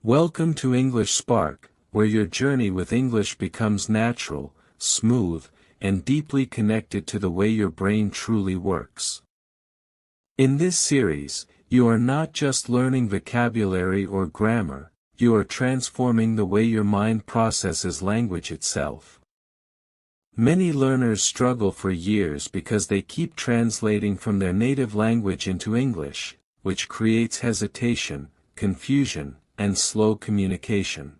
Welcome to English Spark, where your journey with English becomes natural, smooth, and deeply connected to the way your brain truly works. In this series, you are not just learning vocabulary or grammar, you are transforming the way your mind processes language itself. Many learners struggle for years because they keep translating from their native language into English, which creates hesitation, confusion, and slow communication.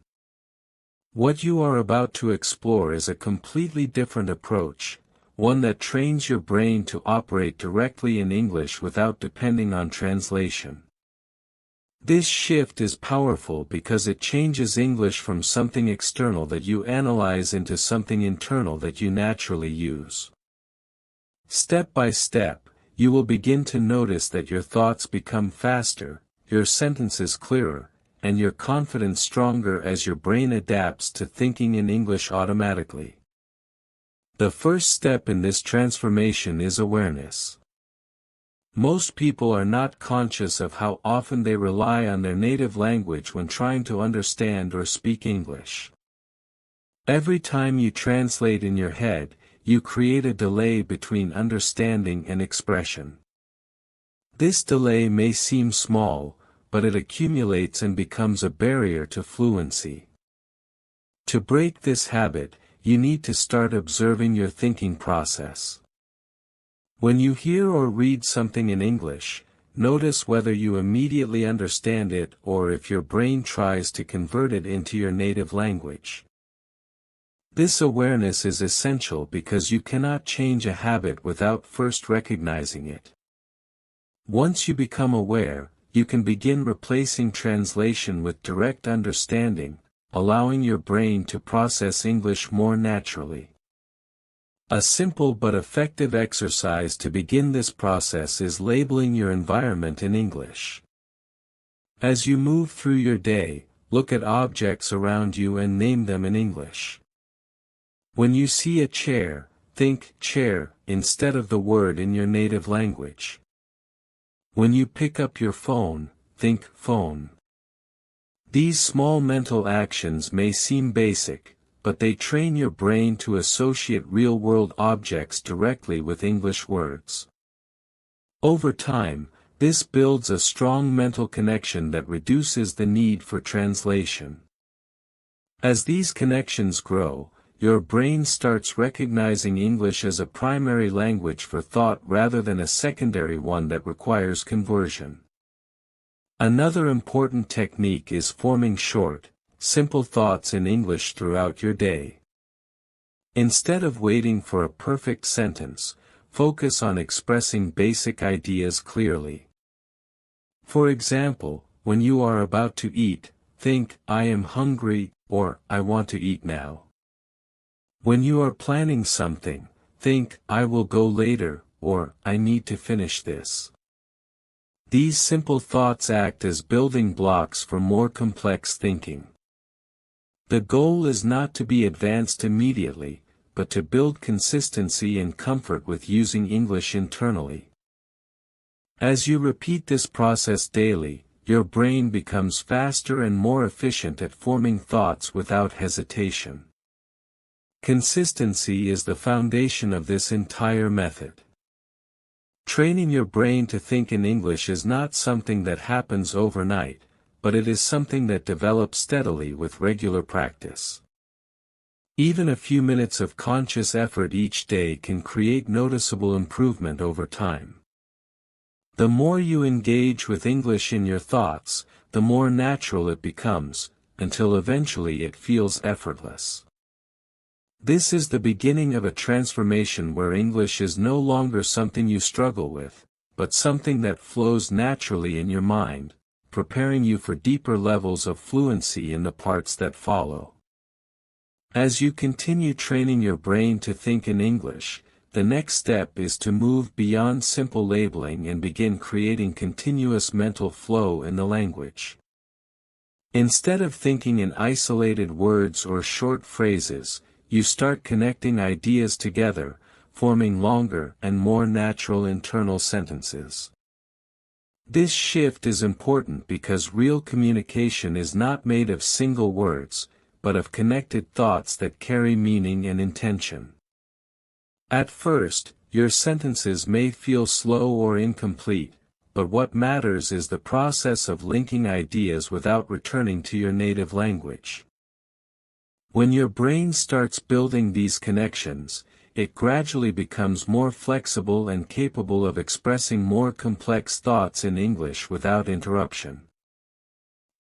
What you are about to explore is a completely different approach, one that trains your brain to operate directly in English without depending on translation. This shift is powerful because it changes English from something external that you analyze into something internal that you naturally use. Step by step, you will begin to notice that your thoughts become faster, your sentences clearer, and your confidence stronger as your brain adapts to thinking in English automatically. The first step in this transformation is awareness. Most people are not conscious of how often they rely on their native language when trying to understand or speak English. Every time you translate in your head, you create a delay between understanding and expression. This delay may seem small, but it accumulates and becomes a barrier to fluency. To break this habit, you need to start observing your thinking process. When you hear or read something in English, notice whether you immediately understand it or if your brain tries to convert it into your native language. This awareness is essential because you cannot change a habit without first recognizing it. Once you become aware, you can begin replacing translation with direct understanding, allowing your brain to process English more naturally. A simple but effective exercise to begin this process is labeling your environment in English. As you move through your day, look at objects around you and name them in English. When you see a chair, think chair instead of the word in your native language. When you pick up your phone, think phone. These small mental actions may seem basic, but they train your brain to associate real-world objects directly with English words. Over time, this builds a strong mental connection that reduces the need for translation. As these connections grow, your brain starts recognizing English as a primary language for thought rather than a secondary one that requires conversion. Another important technique is forming short, simple thoughts in English throughout your day. Instead of waiting for a perfect sentence, focus on expressing basic ideas clearly. For example, when you are about to eat, think, I am hungry, or I want to eat now. When you are planning something, think, I will go later, or I need to finish this. These simple thoughts act as building blocks for more complex thinking. The goal is not to be advanced immediately, but to build consistency and comfort with using English internally. As you repeat this process daily, your brain becomes faster and more efficient at forming thoughts without hesitation. Consistency is the foundation of this entire method. Training your brain to think in English is not something that happens overnight, but it is something that develops steadily with regular practice. Even a few minutes of conscious effort each day can create noticeable improvement over time. The more you engage with English in your thoughts, the more natural it becomes, until eventually it feels effortless. This is the beginning of a transformation where English is no longer something you struggle with, but something that flows naturally in your mind, preparing you for deeper levels of fluency in the parts that follow. As you continue training your brain to think in English, the next step is to move beyond simple labeling and begin creating continuous mental flow in the language. Instead of thinking in isolated words or short phrases, you start connecting ideas together, forming longer and more natural internal sentences. This shift is important because real communication is not made of single words, but of connected thoughts that carry meaning and intention. At first, your sentences may feel slow or incomplete, but what matters is the process of linking ideas without returning to your native language. When your brain starts building these connections, it gradually becomes more flexible and capable of expressing more complex thoughts in English without interruption.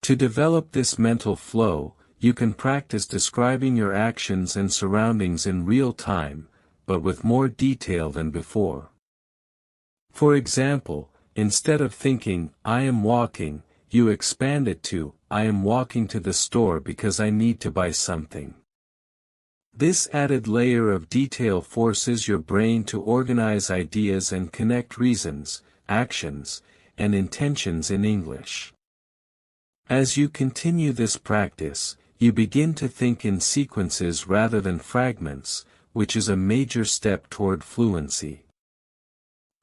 To develop this mental flow, you can practice describing your actions and surroundings in real time, but with more detail than before. For example, instead of thinking, "I am walking," you expand it to, "I am walking to the store because I need to buy something." This added layer of detail forces your brain to organize ideas and connect reasons, actions, and intentions in English. As you continue this practice, you begin to think in sequences rather than fragments, which is a major step toward fluency.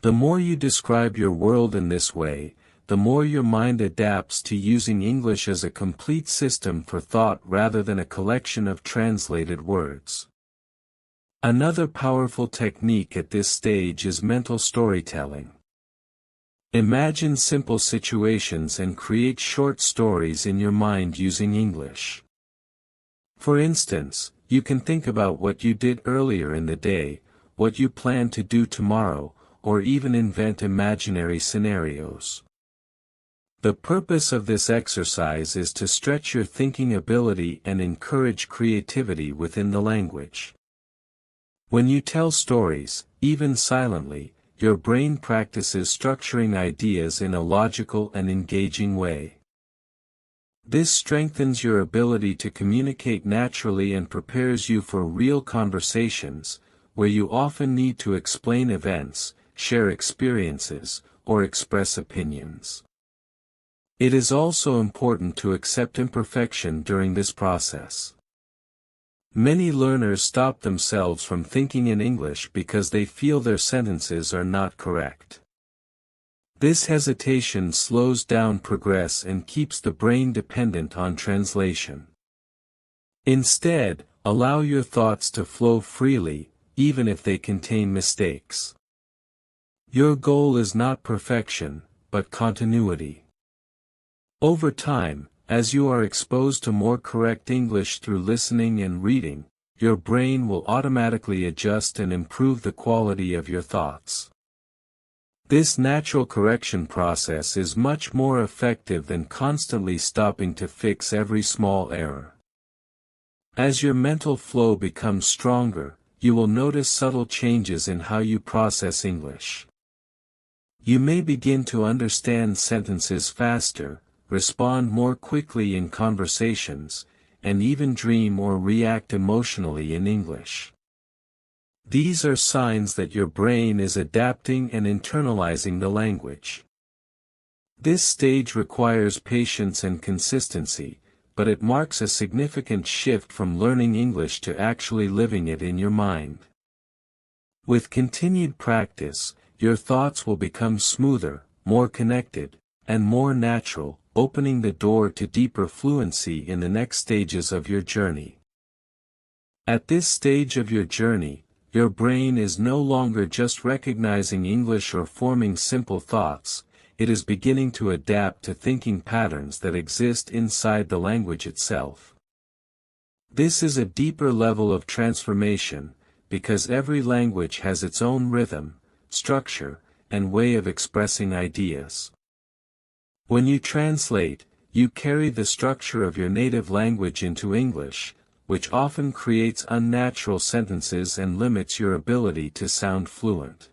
The more you describe your world in this way, the more your mind adapts to using English as a complete system for thought rather than a collection of translated words. Another powerful technique at this stage is mental storytelling. Imagine simple situations and create short stories in your mind using English. For instance, you can think about what you did earlier in the day, what you plan to do tomorrow, or even invent imaginary scenarios. The purpose of this exercise is to stretch your thinking ability and encourage creativity within the language. When you tell stories, even silently, your brain practices structuring ideas in a logical and engaging way. This strengthens your ability to communicate naturally and prepares you for real conversations, where you often need to explain events, share experiences, or express opinions. It is also important to accept imperfection during this process. Many learners stop themselves from thinking in English because they feel their sentences are not correct. This hesitation slows down progress and keeps the brain dependent on translation. Instead, allow your thoughts to flow freely, even if they contain mistakes. Your goal is not perfection, but continuity. Over time, as you are exposed to more correct English through listening and reading, your brain will automatically adjust and improve the quality of your thoughts. This natural correction process is much more effective than constantly stopping to fix every small error. As your mental flow becomes stronger, you will notice subtle changes in how you process English. You may begin to understand sentences faster, respond more quickly in conversations, and even dream or react emotionally in English. These are signs that your brain is adapting and internalizing the language. This stage requires patience and consistency, but it marks a significant shift from learning English to actually living it in your mind. With continued practice, your thoughts will become smoother, more connected, and more natural, opening the door to deeper fluency in the next stages of your journey. At this stage of your journey, your brain is no longer just recognizing English or forming simple thoughts, it is beginning to adapt to thinking patterns that exist inside the language itself. This is a deeper level of transformation, because every language has its own rhythm, structure, and way of expressing ideas. When you translate, you carry the structure of your native language into English, which often creates unnatural sentences and limits your ability to sound fluent.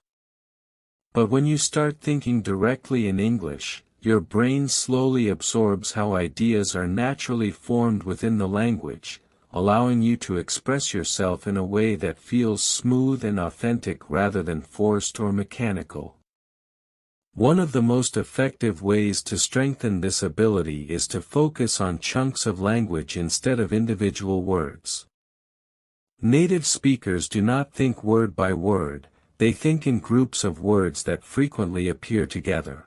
But when you start thinking directly in English, your brain slowly absorbs how ideas are naturally formed within the language, allowing you to express yourself in a way that feels smooth and authentic rather than forced or mechanical. One of the most effective ways to strengthen this ability is to focus on chunks of language instead of individual words. Native speakers do not think word by word, they think in groups of words that frequently appear together.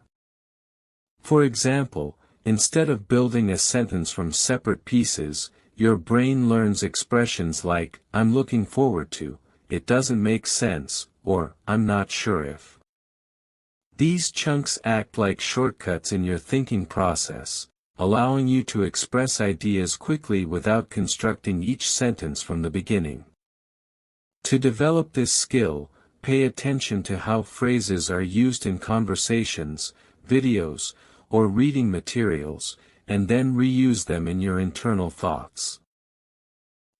For example, instead of building a sentence from separate pieces, your brain learns expressions like, I'm looking forward to, it doesn't make sense, or, I'm not sure if. These chunks act like shortcuts in your thinking process, allowing you to express ideas quickly without constructing each sentence from the beginning. To develop this skill, pay attention to how phrases are used in conversations, videos, or reading materials, and then reuse them in your internal thoughts.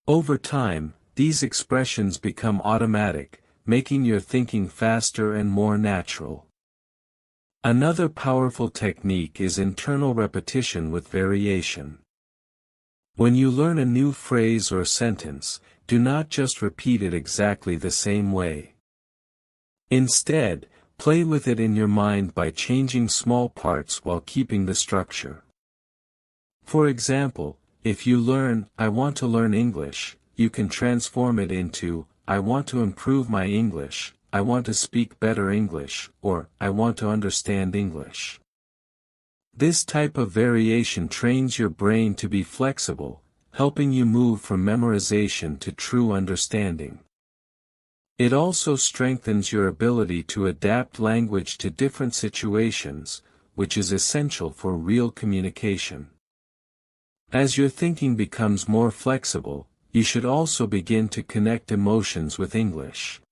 Over time, these expressions become automatic, making your thinking faster and more natural. Another powerful technique is internal repetition with variation. When you learn a new phrase or sentence, do not just repeat it exactly the same way. Instead, play with it in your mind by changing small parts while keeping the structure. For example, if you learn, I want to learn English, you can transform it into, I want to improve my English, I want to speak better English, or, I want to understand English. This type of variation trains your brain to be flexible, helping you move from memorization to true understanding. It also strengthens your ability to adapt language to different situations, which is essential for real communication. As your thinking becomes more flexible, you should also begin to connect emotions with English.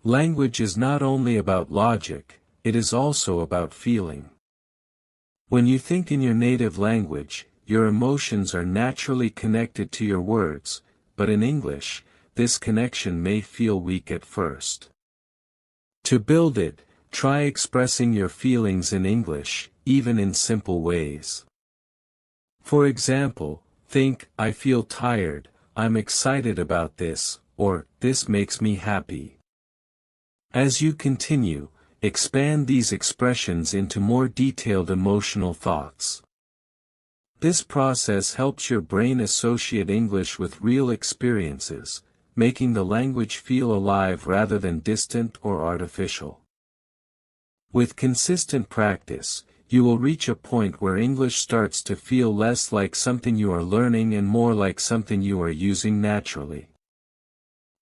Language is not only about logic, it is also about feeling. When you think in your native language, your emotions are naturally connected to your words, but in English, this connection may feel weak at first. To build it, try expressing your feelings in English, even in simple ways. For example, think, I feel tired, I'm excited about this, or, this makes me happy. As you continue, expand these expressions into more detailed emotional thoughts. This process helps your brain associate English with real experiences, making the language feel alive rather than distant or artificial. With consistent practice, you will reach a point where English starts to feel less like something you are learning and more like something you are using naturally.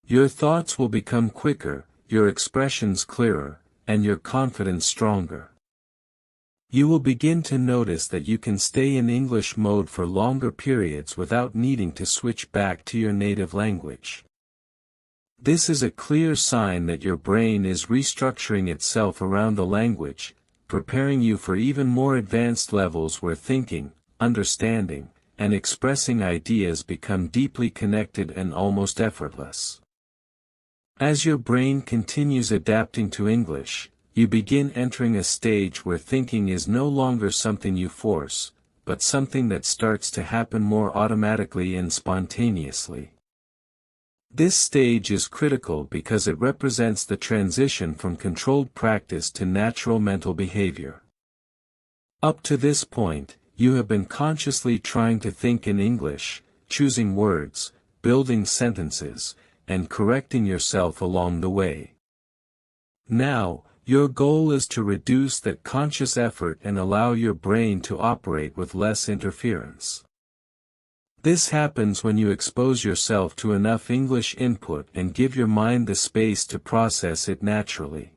Your thoughts will become quicker, your expressions clearer, and your confidence stronger. You will begin to notice that you can stay in English mode for longer periods without needing to switch back to your native language. This is a clear sign that your brain is restructuring itself around the language, preparing you for even more advanced levels where thinking, understanding, and expressing ideas become deeply connected and almost effortless. As your brain continues adapting to English, you begin entering a stage where thinking is no longer something you force, but something that starts to happen more automatically and spontaneously. This stage is critical because it represents the transition from controlled practice to natural mental behavior. Up to this point, you have been consciously trying to think in English, choosing words, building sentences, and correcting yourself along the way. Now, your goal is to reduce that conscious effort and allow your brain to operate with less interference. This happens when you expose yourself to enough English input and give your mind the space to process it naturally.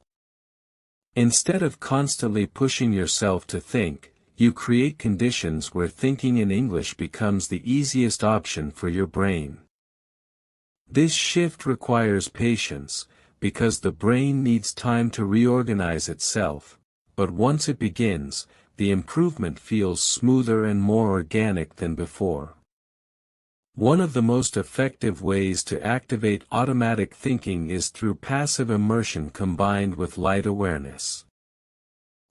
Instead of constantly pushing yourself to think, you create conditions where thinking in English becomes the easiest option for your brain. This shift requires patience, because the brain needs time to reorganize itself, but once it begins, the improvement feels smoother and more organic than before. One of the most effective ways to activate automatic thinking is through passive immersion combined with light awareness.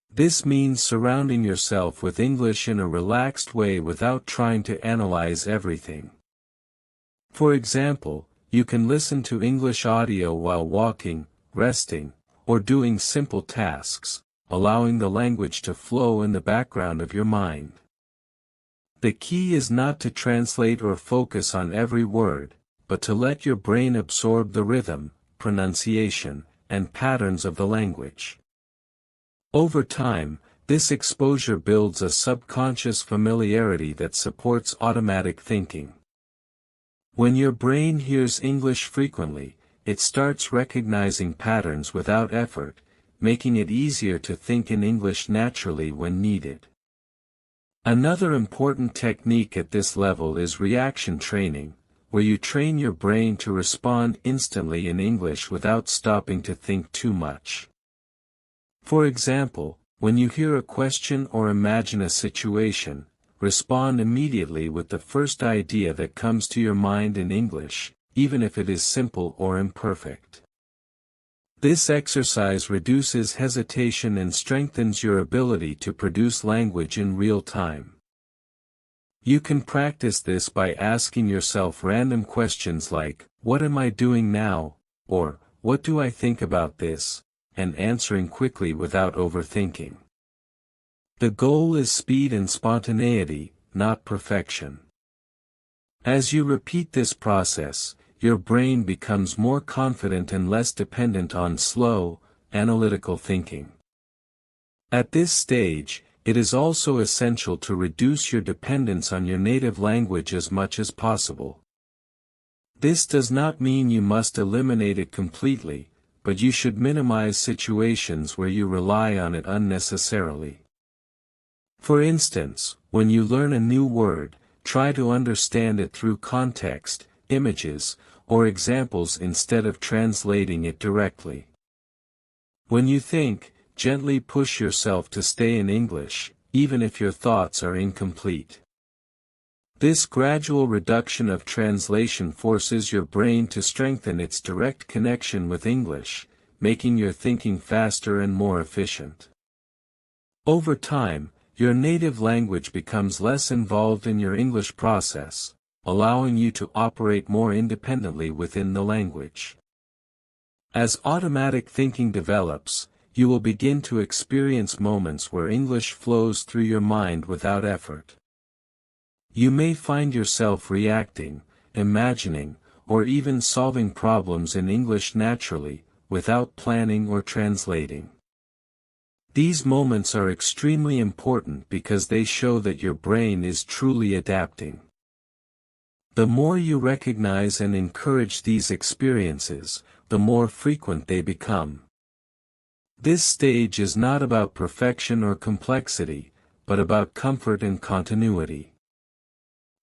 This means surrounding yourself with English in a relaxed way without trying to analyze everything. For example, you can listen to English audio while walking, resting, or doing simple tasks, allowing the language to flow in the background of your mind. The key is not to translate or focus on every word, but to let your brain absorb the rhythm, pronunciation, and patterns of the language. Over time, This exposure builds a subconscious familiarity that supports automatic thinking. When your brain hears English frequently, it starts recognizing patterns without effort, making it easier to think in English naturally when needed. Another important technique at this level is reaction training, where you train your brain to respond instantly in English without stopping to think too much. For example, when you hear a question or imagine a situation, respond immediately with the first idea that comes to your mind in English, even if it is simple or imperfect. This exercise reduces hesitation and strengthens your ability to produce language in real time. You can practice this by asking yourself random questions like, "What am I doing now?" or "What do I think about this?" and answering quickly without overthinking. The goal is speed and spontaneity, not perfection. As you repeat this process, your brain becomes more confident and less dependent on slow, analytical thinking. At this stage, it is also essential to reduce your dependence on your native language as much as possible. This does not mean you must eliminate it completely, but you should minimize situations where you rely on it unnecessarily. For instance, when you learn a new word, try to understand it through context, images, or examples instead of translating it directly. When you think, gently push yourself to stay in English, even if your thoughts are incomplete. This gradual reduction of translation forces your brain to strengthen its direct connection with English, making your thinking faster and more efficient. Over time, your native language becomes less involved in your English process, allowing you to operate more independently within the language. As automatic thinking develops, you will begin to experience moments where English flows through your mind without effort. You may find yourself reacting, imagining, or even solving problems in English naturally, without planning or translating. These moments are extremely important because they show that your brain is truly adapting. The more you recognize and encourage these experiences, the more frequent they become. This stage is not about perfection or complexity, but about comfort and continuity.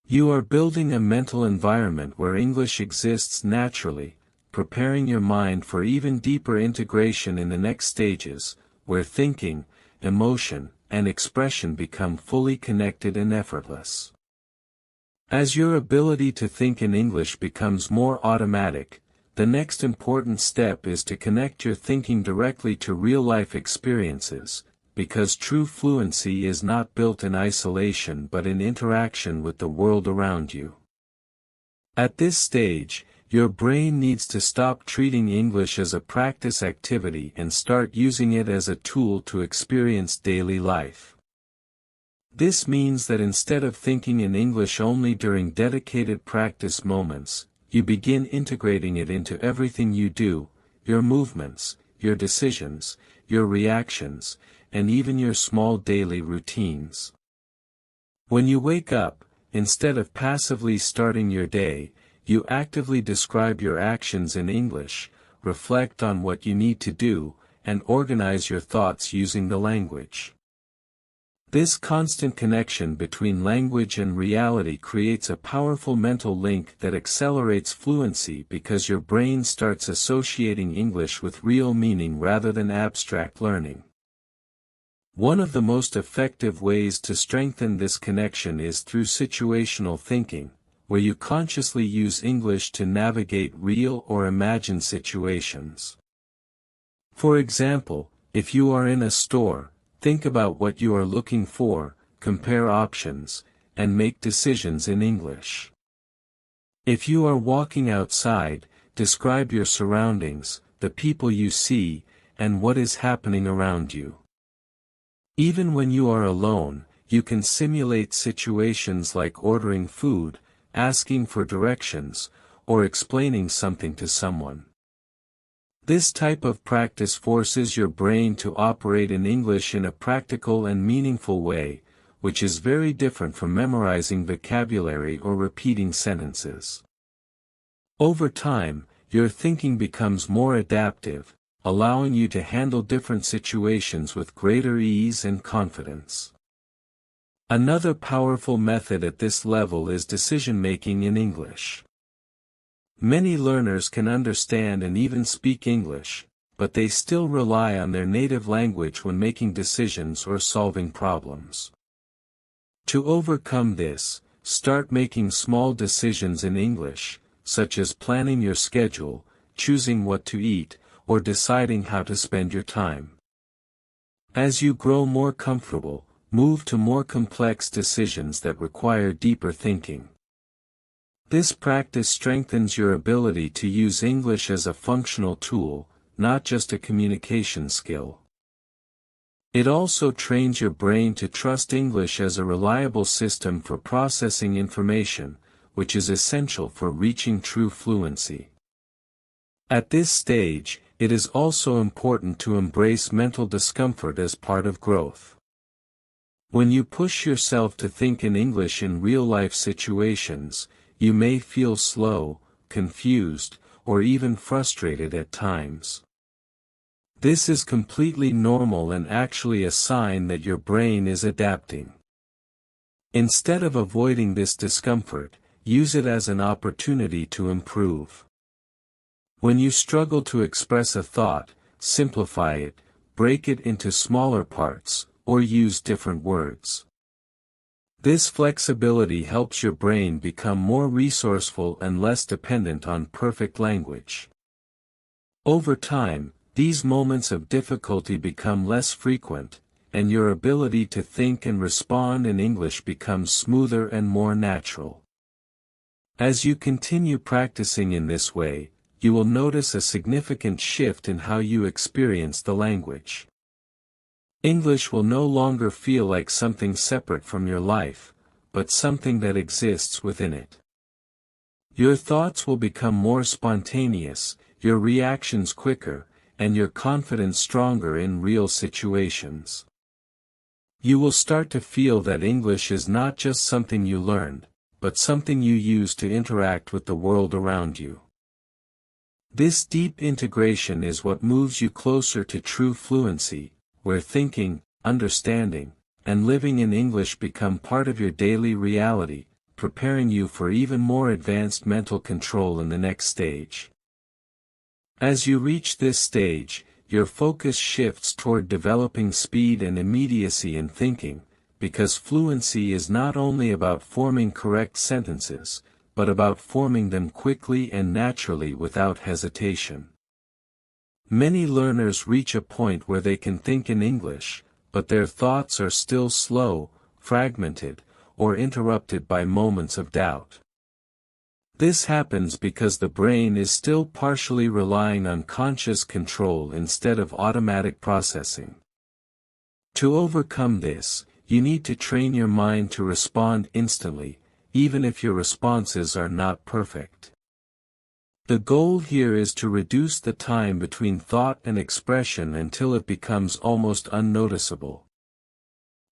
You are building a mental environment where English exists naturally, preparing your mind for even deeper integration in the next stages, where thinking, emotion, and expression become fully connected and effortless. As your ability to think in English becomes more automatic, the next important step is to connect your thinking directly to real-life experiences, because true fluency is not built in isolation but in interaction with the world around you. At this stage, your brain needs to stop treating English as a practice activity and start using it as a tool to experience daily life. This means that instead of thinking in English only during dedicated practice moments, you begin integrating it into everything you do, your movements, your decisions, your reactions, and even your small daily routines. When you wake up, instead of passively starting your day, you actively describe your actions in English, reflect on what you need to do, and organize your thoughts using the language. This constant connection between language and reality creates a powerful mental link that accelerates fluency because your brain starts associating English with real meaning rather than abstract learning. One of the most effective ways to strengthen this connection is through situational thinking, where you consciously use English to navigate real or imagined situations. For example, if you are in a store, think about what you are looking for, compare options, and make decisions in English. If you are walking outside, describe your surroundings, the people you see, and what is happening around you. Even when you are alone, you can simulate situations like ordering food, asking for directions, or explaining something to someone. This type of practice forces your brain to operate in English in a practical and meaningful way, which is very different from memorizing vocabulary or repeating sentences. Over time, your thinking becomes more adaptive, allowing you to handle different situations with greater ease and confidence. Another powerful method at this level is decision-making in English. Many learners can understand and even speak English, but they still rely on their native language when making decisions or solving problems. To overcome this, start making small decisions in English, such as planning your schedule, choosing what to eat, or deciding how to spend your time. As you grow more comfortable, move to more complex decisions that require deeper thinking. This practice strengthens your ability to use English as a functional tool, not just a communication skill. It also trains your brain to trust English as a reliable system for processing information, which is essential for reaching true fluency. At this stage, it is also important to embrace mental discomfort as part of growth. When you push yourself to think in English in real-life situations, you may feel slow, confused, or even frustrated at times. This is completely normal and actually a sign that your brain is adapting. Instead of avoiding this discomfort, use it as an opportunity to improve. When you struggle to express a thought, simplify it, break it into smaller parts, or use different words. This flexibility helps your brain become more resourceful and less dependent on perfect language. Over time, these moments of difficulty become less frequent, and your ability to think and respond in English becomes smoother and more natural. As you continue practicing in this way, you will notice a significant shift in how you experience the language. English will no longer feel like something separate from your life, but something that exists within it. Your thoughts will become more spontaneous, your reactions quicker, and your confidence stronger in real situations. You will start to feel that English is not just something you learned, but something you use to interact with the world around you. This deep integration is what moves you closer to true fluency, where thinking, understanding, and living in English become part of your daily reality, preparing you for even more advanced mental control in the next stage. As you reach this stage, your focus shifts toward developing speed and immediacy in thinking, because fluency is not only about forming correct sentences, but about forming them quickly and naturally without hesitation. Many learners reach a point where they can think in English, but their thoughts are still slow, fragmented, or interrupted by moments of doubt. This happens because the brain is still partially relying on conscious control instead of automatic processing. To overcome this, you need to train your mind to respond instantly, even if your responses are not perfect. The goal here is to reduce the time between thought and expression until it becomes almost unnoticeable.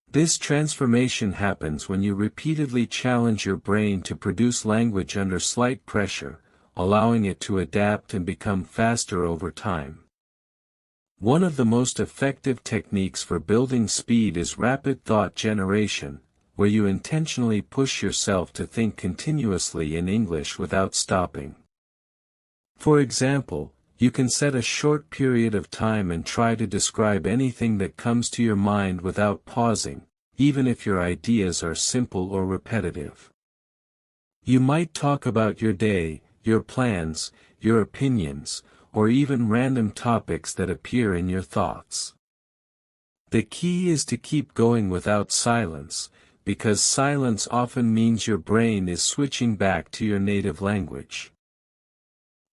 This transformation happens when you repeatedly challenge your brain to produce language under slight pressure, allowing it to adapt and become faster over time. One of the most effective techniques for building speed is rapid thought generation, where you intentionally push yourself to think continuously in English without stopping. For example, you can set a short period of time and try to describe anything that comes to your mind without pausing, even if your ideas are simple or repetitive. You might talk about your day, your plans, your opinions, or even random topics that appear in your thoughts. The key is to keep going without silence, because silence often means your brain is switching back to your native language.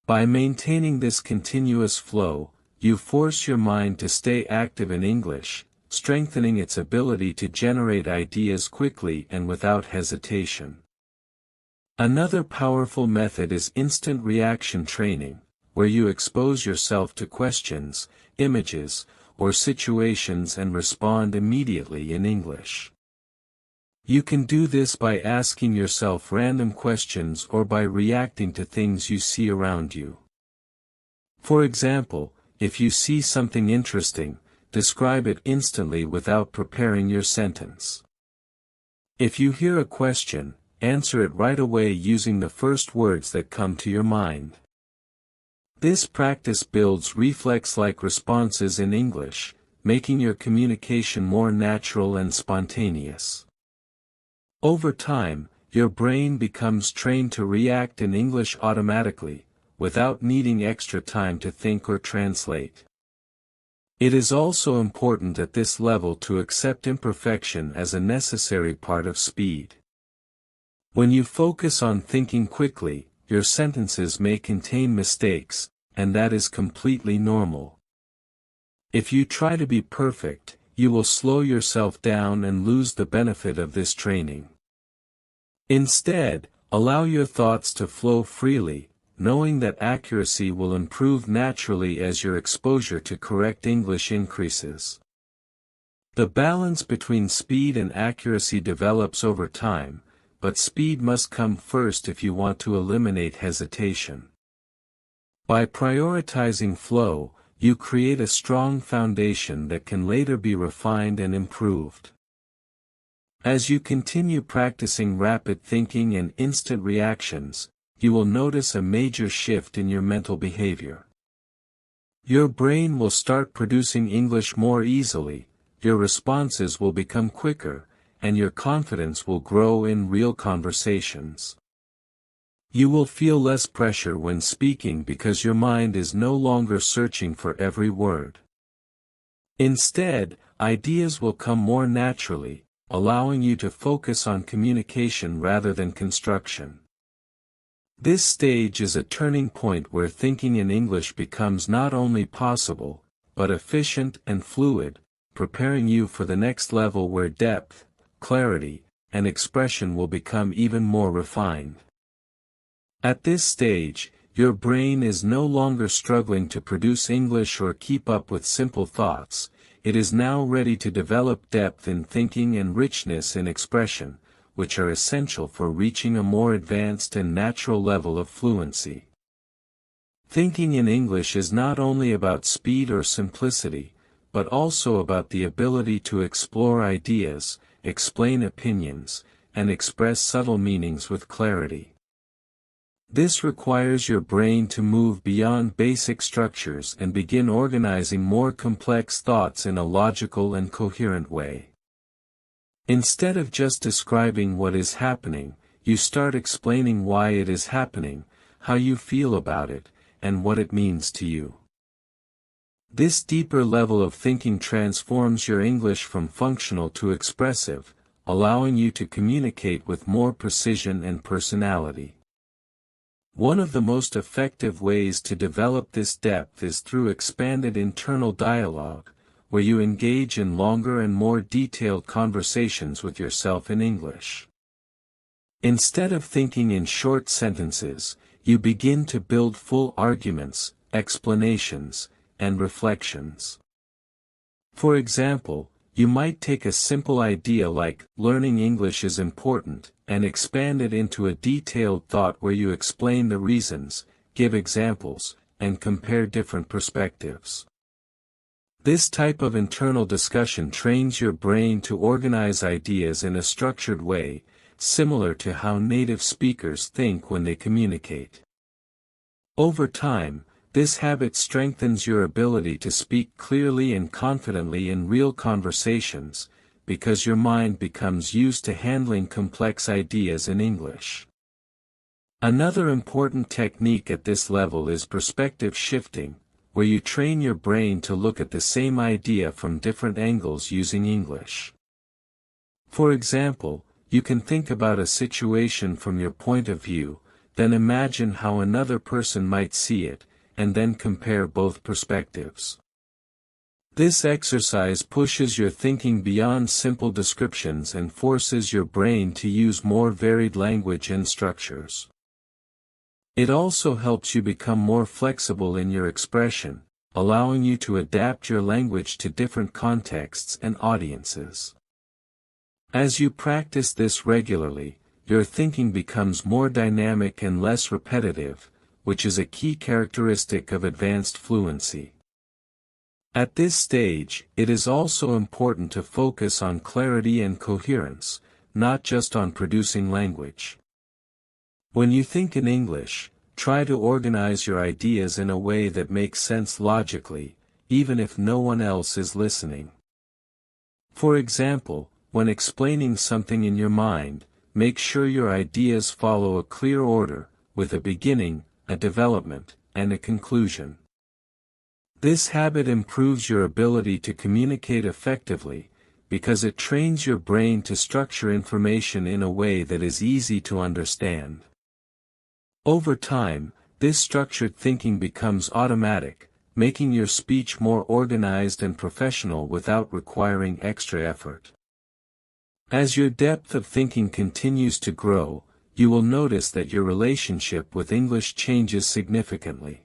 By maintaining this continuous flow, you force your mind to stay active in English, strengthening its ability to generate ideas quickly and without hesitation. Another powerful method is instant reaction training, where you expose yourself to questions, images, or situations and respond immediately in English. You can do this by asking yourself random questions or by reacting to things you see around you. For example, if you see something interesting, describe it instantly without preparing your sentence. If you hear a question, answer it right away using the first words that come to your mind. This practice builds reflex-like responses in English, making your communication more natural and spontaneous. Over time, your brain becomes trained to react in English automatically, without needing extra time to think or translate. It is also important at this level to accept imperfection as a necessary part of speed. When you focus on thinking quickly, your sentences may contain mistakes, and that is completely normal. If you try to be perfect, you will slow yourself down and lose the benefit of this training. Instead, allow your thoughts to flow freely, knowing that accuracy will improve naturally as your exposure to correct English increases. The balance between speed and accuracy develops over time, but speed must come first if you want to eliminate hesitation. By prioritizing flow, you create a strong foundation that can later be refined and improved. As you continue practicing rapid thinking and instant reactions, you will notice a major shift in your mental behavior. Your brain will start producing English more easily, your responses will become quicker, and your confidence will grow in real conversations. You will feel less pressure when speaking because your mind is no longer searching for every word. Instead, ideas will come more naturally, allowing you to focus on communication rather than construction. This stage is a turning point where thinking in English becomes not only possible, but efficient and fluid, preparing you for the next level where depth, clarity, and expression will become even more refined. At this stage, your brain is no longer struggling to produce English or keep up with simple thoughts, it is now ready to develop depth in thinking and richness in expression, which are essential for reaching a more advanced and natural level of fluency. Thinking in English is not only about speed or simplicity, but also about the ability to explore ideas, explain opinions, and express subtle meanings with clarity. This requires your brain to move beyond basic structures and begin organizing more complex thoughts in a logical and coherent way. Instead of just describing what is happening, you start explaining why it is happening, how you feel about it, and what it means to you. This deeper level of thinking transforms your English from functional to expressive, allowing you to communicate with more precision and personality. One of the most effective ways to develop this depth is through expanded internal dialogue, where you engage in longer and more detailed conversations with yourself in English. Instead of thinking in short sentences, you begin to build full arguments, explanations, and reflections. For example, you might take a simple idea like, learning English is important, and expand it into a detailed thought where you explain the reasons, give examples, and compare different perspectives. This type of internal discussion trains your brain to organize ideas in a structured way, similar to how native speakers think when they communicate. Over time, this habit strengthens your ability to speak clearly and confidently in real conversations, because your mind becomes used to handling complex ideas in English. Another important technique at this level is perspective shifting, where you train your brain to look at the same idea from different angles using English. For example, you can think about a situation from your point of view, then imagine how another person might see it, and then compare both perspectives. This exercise pushes your thinking beyond simple descriptions and forces your brain to use more varied language and structures. It also helps you become more flexible in your expression, allowing you to adapt your language to different contexts and audiences. As you practice this regularly, your thinking becomes more dynamic and less repetitive, which is a key characteristic of advanced fluency. At this stage, it is also important to focus on clarity and coherence, not just on producing language. When you think in English, try to organize your ideas in a way that makes sense logically, even if no one else is listening. For example, when explaining something in your mind, make sure your ideas follow a clear order, with a beginning, a development, and a conclusion. This habit improves your ability to communicate effectively, because it trains your brain to structure information in a way that is easy to understand. Over time, this structured thinking becomes automatic, making your speech more organized and professional without requiring extra effort. As your depth of thinking continues to grow, you will notice that your relationship with English changes significantly.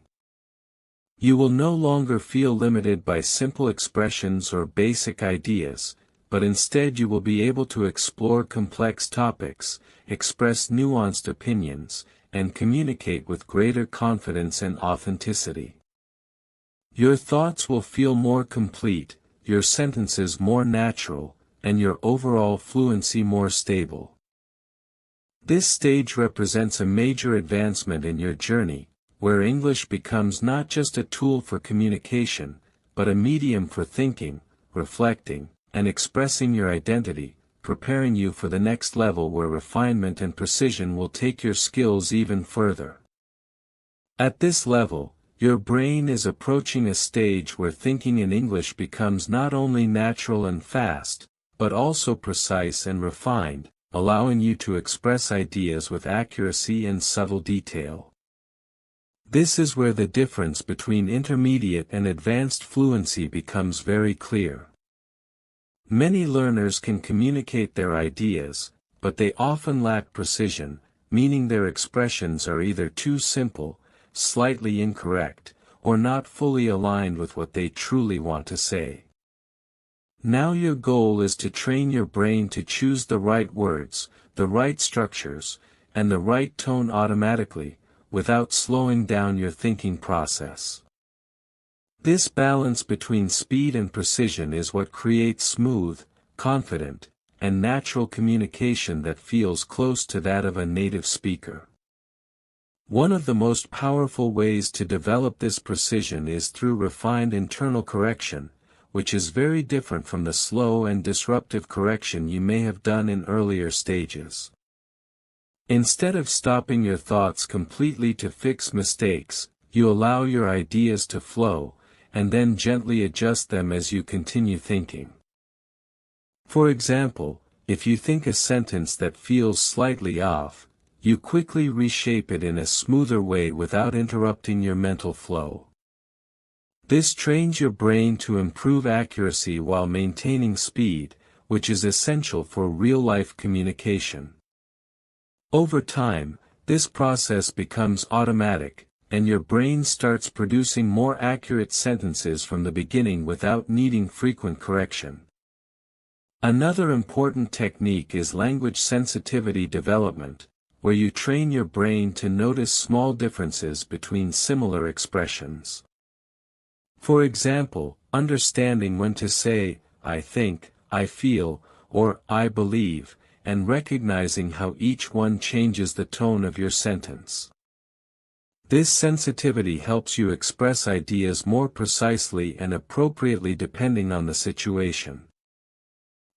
You will no longer feel limited by simple expressions or basic ideas, but instead you will be able to explore complex topics, express nuanced opinions, and communicate with greater confidence and authenticity. Your thoughts will feel more complete, your sentences more natural, and your overall fluency more stable. This stage represents a major advancement in your journey, where English becomes not just a tool for communication, but a medium for thinking, reflecting, and expressing your identity, preparing you for the next level where refinement and precision will take your skills even further. At this level, your brain is approaching a stage where thinking in English becomes not only natural and fast, but also precise and refined, allowing you to express ideas with accuracy and subtle detail. This is where the difference between intermediate and advanced fluency becomes very clear. Many learners can communicate their ideas, but they often lack precision, meaning their expressions are either too simple, slightly incorrect, or not fully aligned with what they truly want to say. Now your goal is to train your brain to choose the right words, the right structures, and the right tone automatically, without slowing down your thinking process. This balance between speed and precision is what creates smooth, confident, and natural communication that feels close to that of a native speaker. One of the most powerful ways to develop this precision is through refined internal correction, which is very different from the slow and disruptive correction you may have done in earlier stages. Instead of stopping your thoughts completely to fix mistakes, you allow your ideas to flow, and then gently adjust them as you continue thinking. For example, if you think a sentence that feels slightly off, you quickly reshape it in a smoother way without interrupting your mental flow. This trains your brain to improve accuracy while maintaining speed, which is essential for real-life communication. Over time, this process becomes automatic, and your brain starts producing more accurate sentences from the beginning without needing frequent correction. Another important technique is language sensitivity development, where you train your brain to notice small differences between similar expressions. For example, understanding when to say, I think, I feel, or I believe, and recognizing how each one changes the tone of your sentence. This sensitivity helps you express ideas more precisely and appropriately depending on the situation.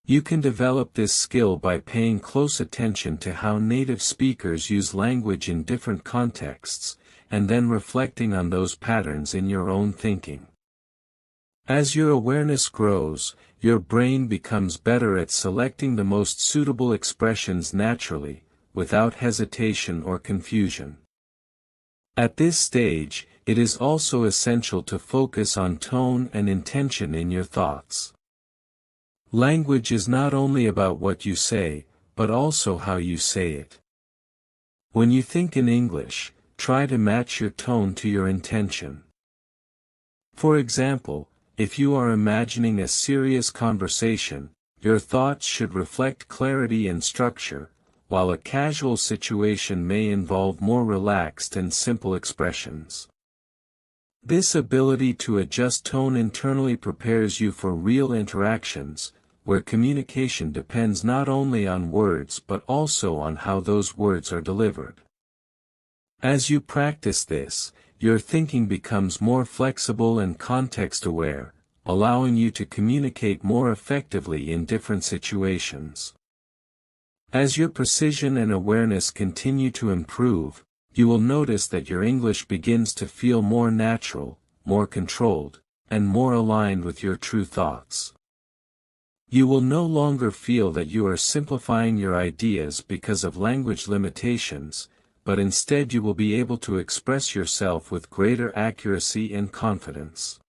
You can develop this skill by paying close attention to how native speakers use language in different contexts, and then reflecting on those patterns in your own thinking. As your awareness grows, your brain becomes better at selecting the most suitable expressions naturally, without hesitation or confusion. At this stage, it is also essential to focus on tone and intention in your thoughts. Language is not only about what you say, but also how you say it. When you think in English, try to match your tone to your intention. For example, if you are imagining a serious conversation, your thoughts should reflect clarity and structure, while a casual situation may involve more relaxed and simple expressions. This ability to adjust tone internally prepares you for real interactions, where communication depends not only on words but also on how those words are delivered. As you practice this, your thinking becomes more flexible and context-aware, allowing you to communicate more effectively in different situations. As your precision and awareness continue to improve, you will notice that your English begins to feel more natural, more controlled, and more aligned with your true thoughts. You will no longer feel that you are simplifying your ideas because of language limitations, but instead you will be able to express yourself with greater accuracy and confidence.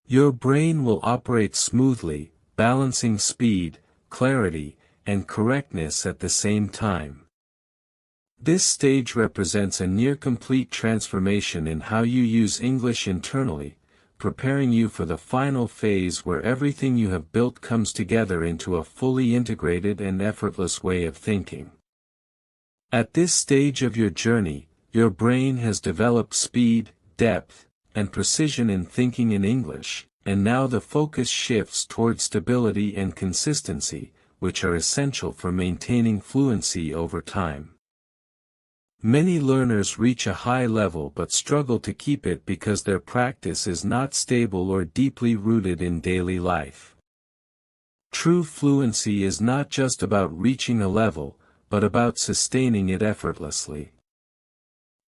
Your brain will operate smoothly, balancing speed, clarity, and correctness at the same time. This stage represents a near-complete transformation in how you use English internally, preparing you for the final phase where everything you have built comes together into a fully integrated and effortless way of thinking. At this stage of your journey, your brain has developed speed, depth, and precision in thinking in English, and now the focus shifts toward stability and consistency, which are essential for maintaining fluency over time. Many learners reach a high level but struggle to keep it because their practice is not stable or deeply rooted in daily life. True fluency is not just about reaching a level, but about sustaining it effortlessly.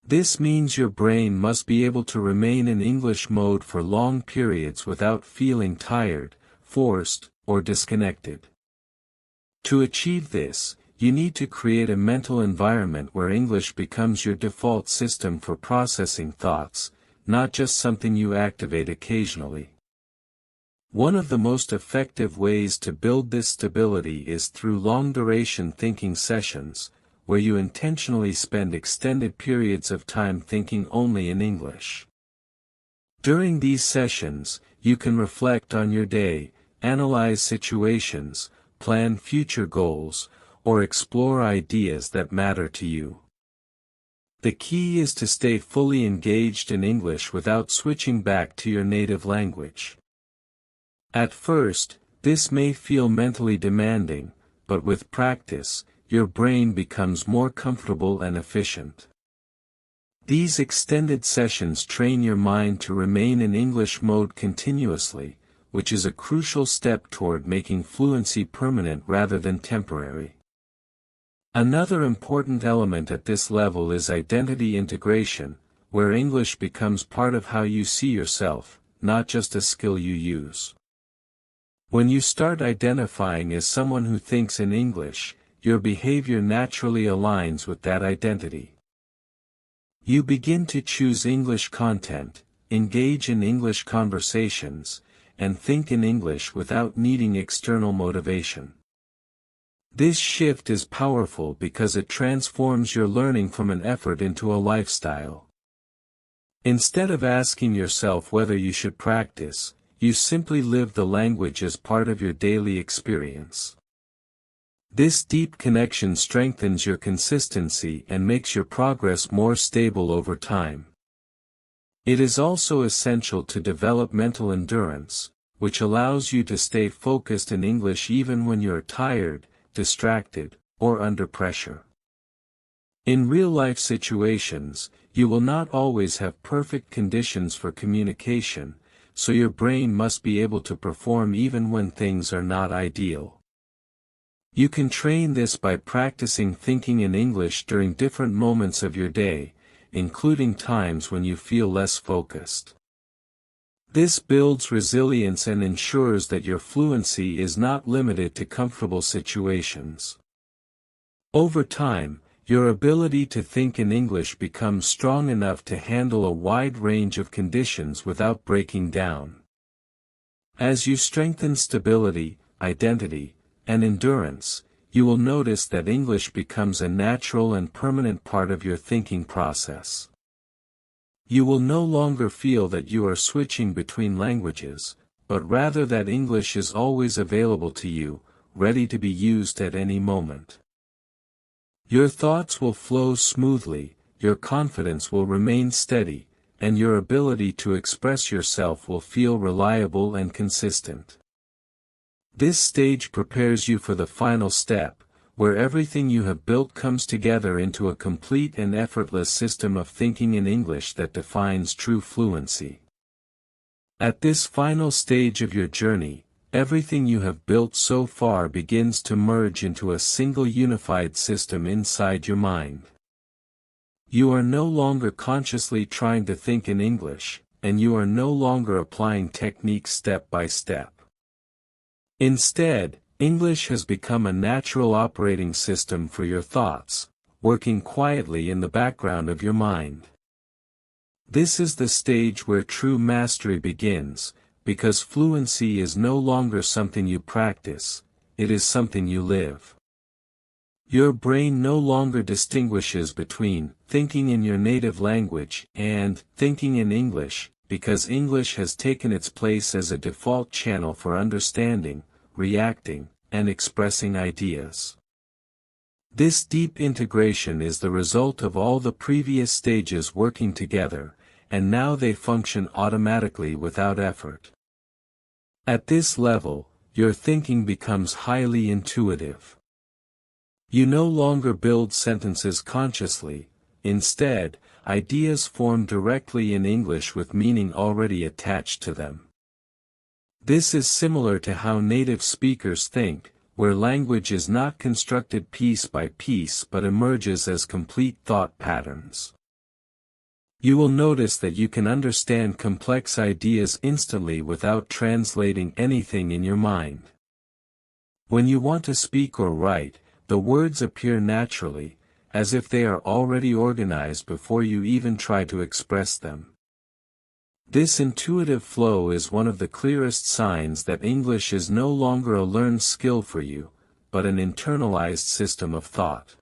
This means your brain must be able to remain in English mode for long periods without feeling tired, forced, or disconnected. To achieve this, you need to create a mental environment where English becomes your default system for processing thoughts, not just something you activate occasionally. One of the most effective ways to build this stability is through long-duration thinking sessions, where you intentionally spend extended periods of time thinking only in English. During these sessions, you can reflect on your day, analyze situations, plan future goals, or explore ideas that matter to you. The key is to stay fully engaged in English without switching back to your native language. At first, this may feel mentally demanding, but with practice, your brain becomes more comfortable and efficient. These extended sessions train your mind to remain in English mode continuously, which is a crucial step toward making fluency permanent rather than temporary. Another important element at this level is identity integration, where English becomes part of how you see yourself, not just a skill you use. When you start identifying as someone who thinks in English, your behavior naturally aligns with that identity. You begin to choose English content, engage in English conversations, and think in English without needing external motivation. This shift is powerful because it transforms your learning from an effort into a lifestyle. Instead of asking yourself whether you should practice, you simply live the language as part of your daily experience. This deep connection strengthens your consistency and makes your progress more stable over time. It is also essential to develop mental endurance, which allows you to stay focused in English even when you're tired, distracted, or under pressure. In real-life situations, you will not always have perfect conditions for communication, so your brain must be able to perform even when things are not ideal. You can train this by practicing thinking in English during different moments of your day, including times when you feel less focused. This builds resilience and ensures that your fluency is not limited to comfortable situations. Over time, your ability to think in English becomes strong enough to handle a wide range of conditions without breaking down. As you strengthen stability, identity, and endurance, you will notice that English becomes a natural and permanent part of your thinking process. You will no longer feel that you are switching between languages, but rather that English is always available to you, ready to be used at any moment. Your thoughts will flow smoothly, your confidence will remain steady, and your ability to express yourself will feel reliable and consistent. This stage prepares you for the final step, where everything you have built comes together into a complete and effortless system of thinking in English that defines true fluency. At this final stage of your journey, everything you have built so far begins to merge into a single unified system inside your mind. You are no longer consciously trying to think in English, and you are no longer applying techniques step by step. Instead, English has become a natural operating system for your thoughts, working quietly in the background of your mind. This is the stage where true mastery begins, because fluency is no longer something you practice, it is something you live. Your brain no longer distinguishes between thinking in your native language and thinking in English, because English has taken its place as a default channel for understanding, reacting, and expressing ideas. This deep integration is the result of all the previous stages working together, and now they function automatically without effort. At this level, your thinking becomes highly intuitive. You no longer build sentences consciously, instead, ideas form directly in English with meaning already attached to them. This is similar to how native speakers think, where language is not constructed piece by piece but emerges as complete thought patterns. You will notice that you can understand complex ideas instantly without translating anything in your mind. When you want to speak or write, the words appear naturally, as if they are already organized before you even try to express them. This intuitive flow is one of the clearest signs that English is no longer a learned skill for you, but an internalized system of thought.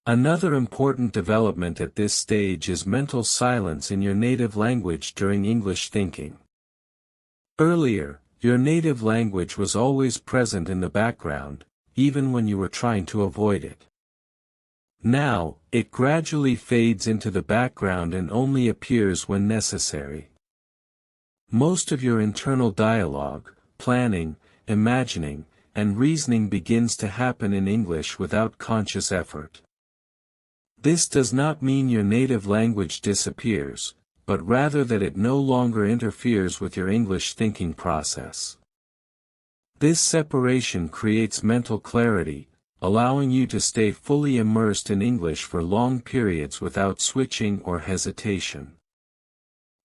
Another important development at this stage is mental silence in your native language during English thinking. Earlier, your native language was always present in the background, even when you were trying to avoid it. Now, it gradually fades into the background and only appears when necessary. Most of your internal dialogue, planning, imagining, and reasoning begins to happen in English without conscious effort. This does not mean your native language disappears, but rather that it no longer interferes with your English thinking process. This separation creates mental clarity, allowing you to stay fully immersed in English for long periods without switching or hesitation.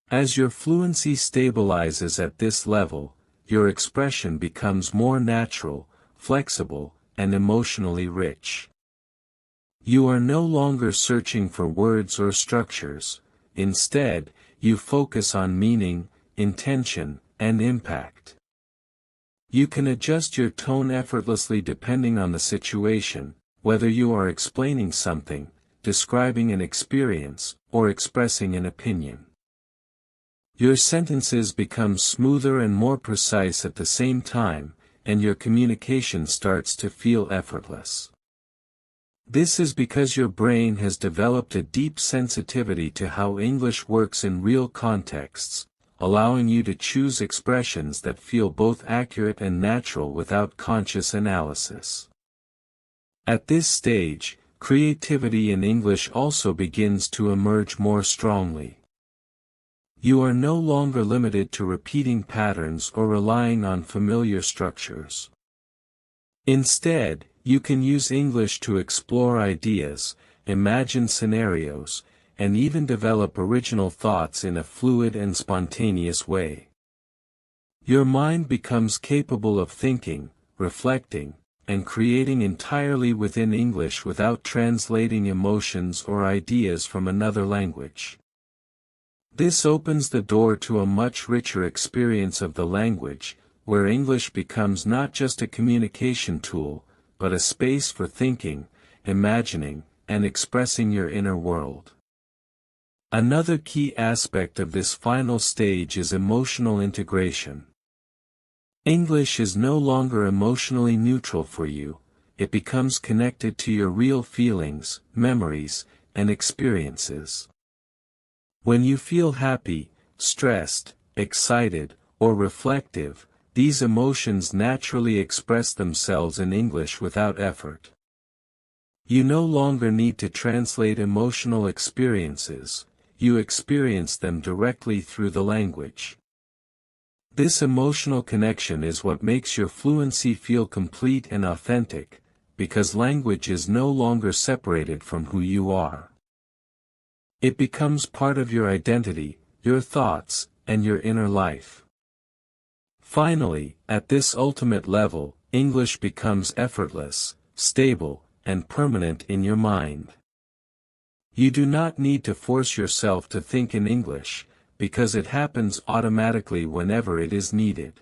As your fluency stabilizes at this level, your expression becomes more natural, flexible, and emotionally rich. You are no longer searching for words or structures, instead, you focus on meaning, intention, and impact. You can adjust your tone effortlessly depending on the situation, whether you are explaining something, describing an experience, or expressing an opinion. Your sentences become smoother and more precise at the same time, and your communication starts to feel effortless. This is because your brain has developed a deep sensitivity to how English works in real contexts, allowing you to choose expressions that feel both accurate and natural without conscious analysis. At this stage, creativity in English also begins to emerge more strongly. You are no longer limited to repeating patterns or relying on familiar structures. Instead, you can use English to explore ideas, imagine scenarios, and even develop original thoughts in a fluid and spontaneous way. Your mind becomes capable of thinking, reflecting, and creating entirely within English without translating emotions or ideas from another language. This opens the door to a much richer experience of the language, where English becomes not just a communication tool, but a space for thinking, imagining, and expressing your inner world. Another key aspect of this final stage is emotional integration. English is no longer emotionally neutral for you, it becomes connected to your real feelings, memories, and experiences. When you feel happy, stressed, excited, or reflective, these emotions naturally express themselves in English without effort. You no longer need to translate emotional experiences, you experience them directly through the language. This emotional connection is what makes your fluency feel complete and authentic, because language is no longer separated from who you are. It becomes part of your identity, your thoughts, and your inner life. Finally, at this ultimate level, English becomes effortless, stable, and permanent in your mind. You do not need to force yourself to think in English, because it happens automatically whenever it is needed.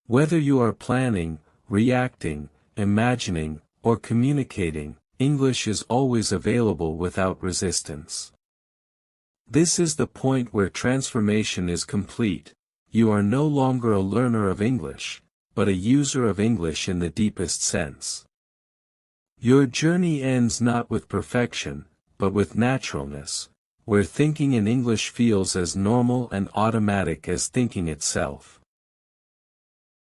Whether you are planning, reacting, imagining, or communicating, English is always available without resistance. This is the point where transformation is complete. You are no longer a learner of English, but a user of English in the deepest sense. Your journey ends not with perfection, but with naturalness, where thinking in English feels as normal and automatic as thinking itself.